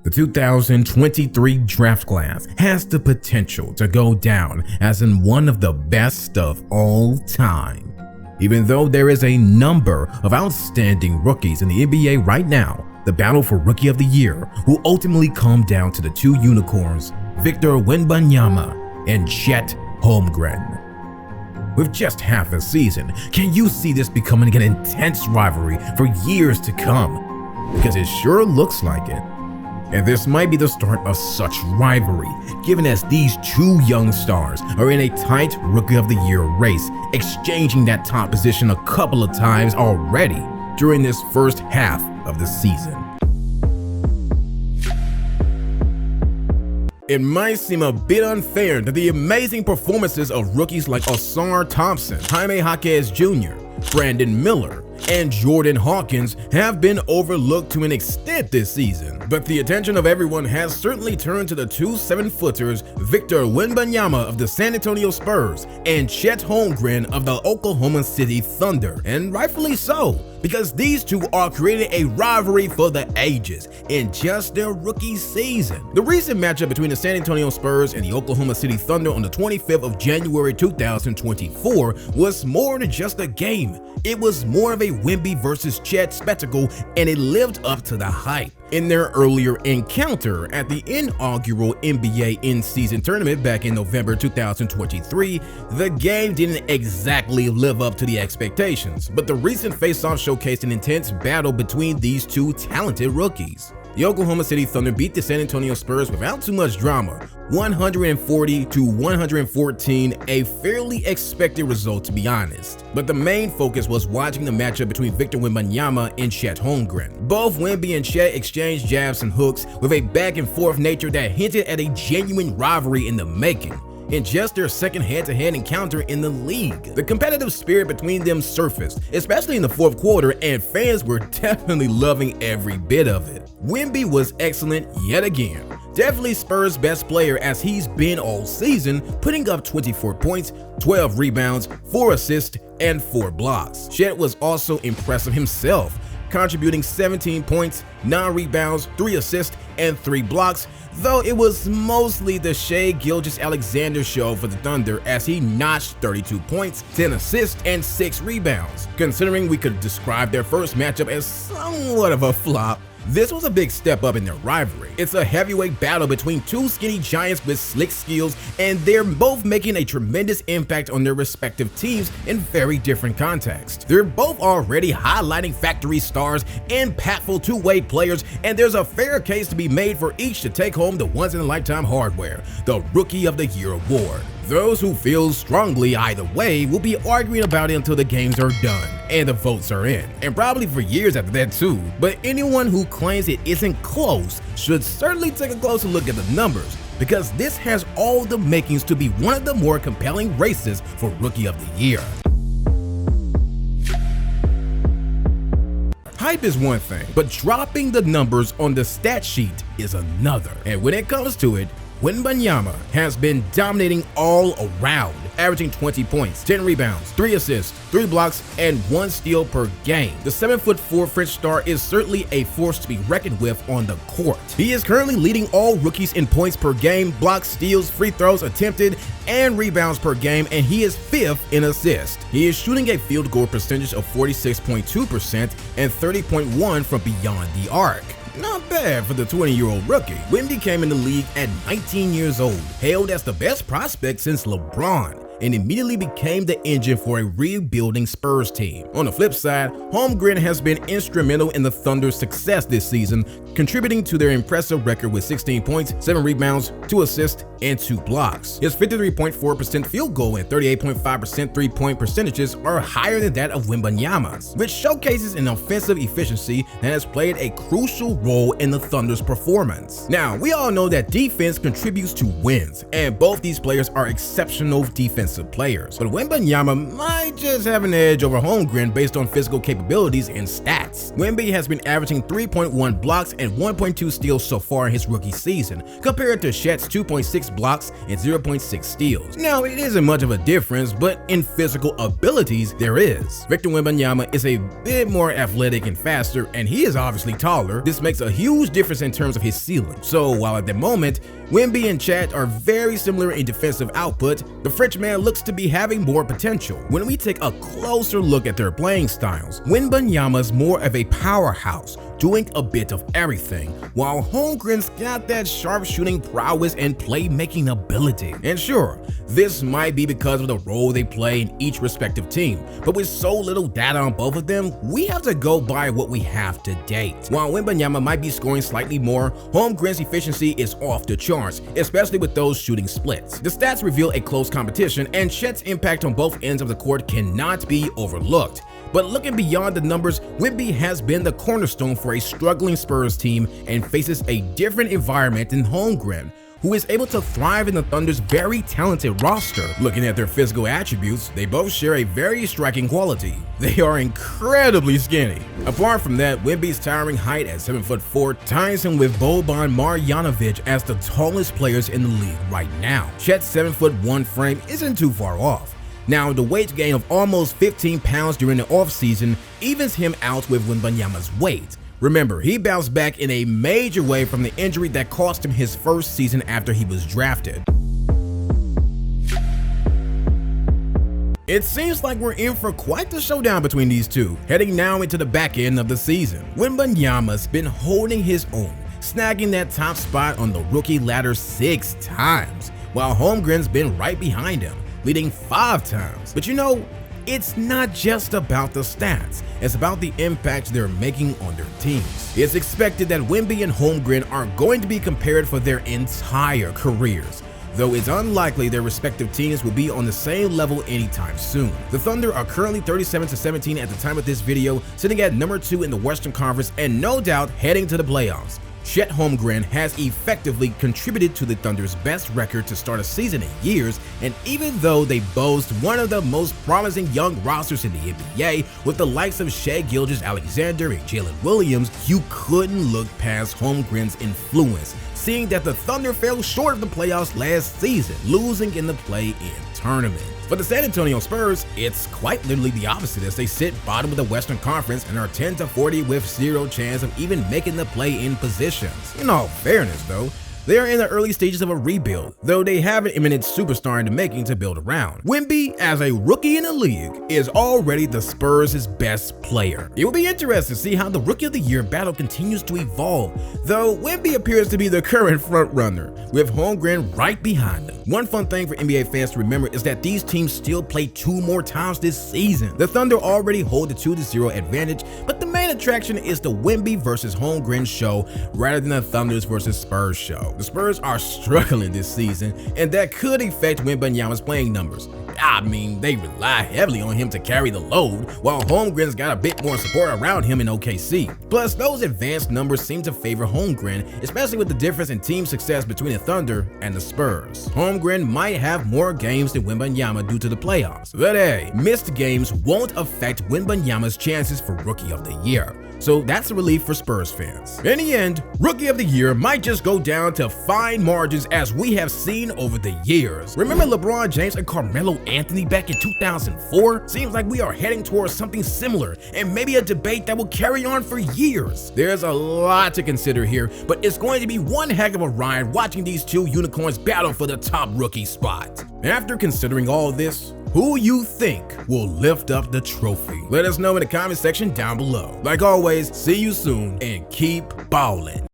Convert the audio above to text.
The 2023 draft class has the potential to go down as in one of the best of all time. Even though there is a number of outstanding rookies in the NBA right now, the battle for Rookie of the Year will ultimately come down to the two unicorns, Victor Wembanyama and Chet Holmgren. With just half a season, can you see this becoming an intense rivalry for years to come? Because it sure looks like it. And this might be the start of such rivalry, given as these two young stars are in a tight Rookie of the Year race, exchanging that top position a couple of times already during this first half of the season. It might seem a bit unfair that the amazing performances of rookies like Ausar Thompson, Jaime Jaquez Jr., Brandon Miller, and Jordan Hawkins have been overlooked to an extent this season, but the attention of everyone has certainly turned to the two 7-footers Victor Wembanyama of the San Antonio Spurs and Chet Holmgren of the Oklahoma City Thunder, and rightfully so, because these two are creating a rivalry for the ages in just their rookie season. The recent matchup between the San Antonio Spurs and the Oklahoma City Thunder on the 25th of January 2024 was more than just a game. It was more of a Wemby versus Chet spectacle, and it lived up to the hype. In their earlier encounter at the inaugural NBA in-season tournament back in November 2023, the game didn't exactly live up to the expectations, but the recent face-off showcased an intense battle between these two talented rookies. The Oklahoma City Thunder beat the San Antonio Spurs without too much drama, 140-114, a fairly expected result to be honest. But the main focus was watching the matchup between Victor Wembanyama and Chet Holmgren. Both Wemby and Chet exchanged jabs and hooks with a back-and-forth nature that hinted at a genuine rivalry in the making. In just their second head-to-head encounter in the league, the competitive spirit between them surfaced, especially in the fourth quarter, and fans were definitely loving every bit of it. Wemby was excellent yet again, definitely Spurs' best player as he's been all season, putting up 24 points, 12 rebounds, 4 assists, and 4 blocks. Chet was also impressive himself, contributing 17 points, 9 rebounds, 3 assists, and 3 blocks, though it was mostly the Shai Gilgeous-Alexander show for the Thunder as he notched 32 points, 10 assists, and 6 rebounds. Considering we could describe their first matchup as somewhat of a flop, this was a big step up in their rivalry. It's a heavyweight battle between two skinny giants with slick skills, and they're both making a tremendous impact on their respective teams in very different contexts. They're both already highlighting factory stars, impactful two-way players, and there's a fair case to be made for each to take home the once-in-a-lifetime hardware, the Rookie of the Year award. Those who feel strongly either way will be arguing about it until the games are done and the votes are in, and probably for years after that too, but anyone who claims it isn't close should certainly take a closer look at the numbers, because this has all the makings to be one of the more compelling races for Rookie of the Year. Hype is one thing, but dropping the numbers on the stat sheet is another, and when it comes to it, Wembanyama has been dominating all around, averaging 20 points, 10 rebounds, 3 assists, 3 blocks, and 1 steal per game. The 7'4" French star is certainly a force to be reckoned with on the court. He is currently leading all rookies in points per game, blocks, steals, free throws attempted, and rebounds per game, and he is 5th in assists. He is shooting a field goal percentage of 46.2% and 30.1% from beyond the arc. Not bad for the 20-year-old rookie. Wemby came in the league at 19 years old, hailed as the best prospect since LeBron, and immediately became the engine for a rebuilding Spurs team. On the flip side, Holmgren has been instrumental in the Thunder's success this season, contributing to their impressive record with 16 points, 7 rebounds, 2 assists, and 2 blocks. His 53.4% field goal and 38.5% three-point percentages are higher than that of Wembanyama's, which showcases an offensive efficiency that has played a crucial role in the Thunder's performance. Now, we all know that defense contributes to wins, and both these players are exceptional defensive defensive players, but Wembanyama might just have an edge over Holmgren based on physical capabilities and stats. Wemby has been averaging 3.1 blocks and 1.2 steals so far in his rookie season, compared to Chet's 2.6 blocks and 0.6 steals. Now, it isn't much of a difference, but in physical abilities, there is. Victor Wembanyama is a bit more athletic and faster, and he is obviously taller. This makes a huge difference in terms of his ceiling. So while at the moment, Wemby and Chet are very similar in defensive output, the Frenchman looks to be having more potential. When we take a closer look at their playing styles, Wembanyama's more of a powerhouse, doing a bit of everything, while Holmgren's got that sharp shooting prowess and playmaking ability. And sure, this might be because of the role they play in each respective team, but with so little data on both of them, we have to go by what we have to date. While Wembanyama might be scoring slightly more, Holmgren's efficiency is off the charts, especially with those shooting splits. The stats reveal a close competition, and Chet's impact on both ends of the court cannot be overlooked. But looking beyond the numbers, Wemby has been the cornerstone for a struggling Spurs team and faces a different environment than Holmgren, who is able to thrive in the Thunder's very talented roster. Looking at their physical attributes, they both share a very striking quality. They are incredibly skinny. Apart from that, Wemby's towering height at 7'4" ties him with Boban Marjanovic as the tallest players in the league right now. Chet's 7'1" frame isn't too far off. Now, the weight gain of almost 15 pounds during the offseason evens him out with Wembanyama's weight. Remember, he bounced back in a major way from the injury that cost him his first season after he was drafted. It seems like we're in for quite the showdown between these two, heading now into the back end of the season. Wembanyama's been holding his own, snagging that top spot on the rookie ladder 6 times, while Holmgren's been right behind him, leading 5 times. But you know, it's not just about the stats, it's about the impact they're making on their teams. It's expected that Wemby and Holmgren are going to be compared for their entire careers, though it's unlikely their respective teams will be on the same level anytime soon. The Thunder are currently 37-17 at the time of this video, sitting at number 2 in the Western Conference and no doubt heading to the playoffs. Chet Holmgren has effectively contributed to the Thunder's best record to start a season in years, and even though they boast one of the most promising young rosters in the NBA with the likes of Shai Gilgeous-Alexander and Jalen Williams, you couldn't look past Holmgren's influence, seeing that the Thunder fell short of the playoffs last season, losing in the play-in tournament. For the San Antonio Spurs, it's quite literally the opposite as they sit bottom of the Western Conference and are 10-40 with zero chance of even making the play-in positions. In all fairness though, they are in the early stages of a rebuild, though they have an imminent superstar in the making to build around. Wemby, as a rookie in the league, is already the Spurs' best player. It will be interesting to see how the Rookie of the Year battle continues to evolve, though Wemby appears to be the current frontrunner, with Holmgren right behind him. One fun thing for NBA fans to remember is that these teams still play 2 more times this season. The Thunder already hold the 2-0 advantage, but the main attraction is the Wemby versus Holmgren show rather than the Thunder's versus Spurs show. The Spurs are struggling this season, and that could affect Wembanyama's playing numbers. I mean, they rely heavily on him to carry the load, while Holmgren's got a bit more support around him in OKC. Plus, those advanced numbers seem to favor Holmgren, especially with the difference in team success between the Thunder and the Spurs. Holmgren might have more games than Wembanyama due to the playoffs, but hey, missed games won't affect Wembanyama's chances for Rookie of the Year. So that's a relief for Spurs fans. In the end, Rookie of the Year might just go down to fine margins as we have seen over the years. Remember LeBron James and Carmelo Anthony back in 2004? Seems like we are heading towards something similar, and maybe a debate that will carry on for years. There's a lot to consider here, but it's going to be one heck of a ride watching these two unicorns battle for the top rookie spot. After considering all this, who you think will lift up the trophy? Let us know in the comment section down below. Like always, see you soon and keep ballin'.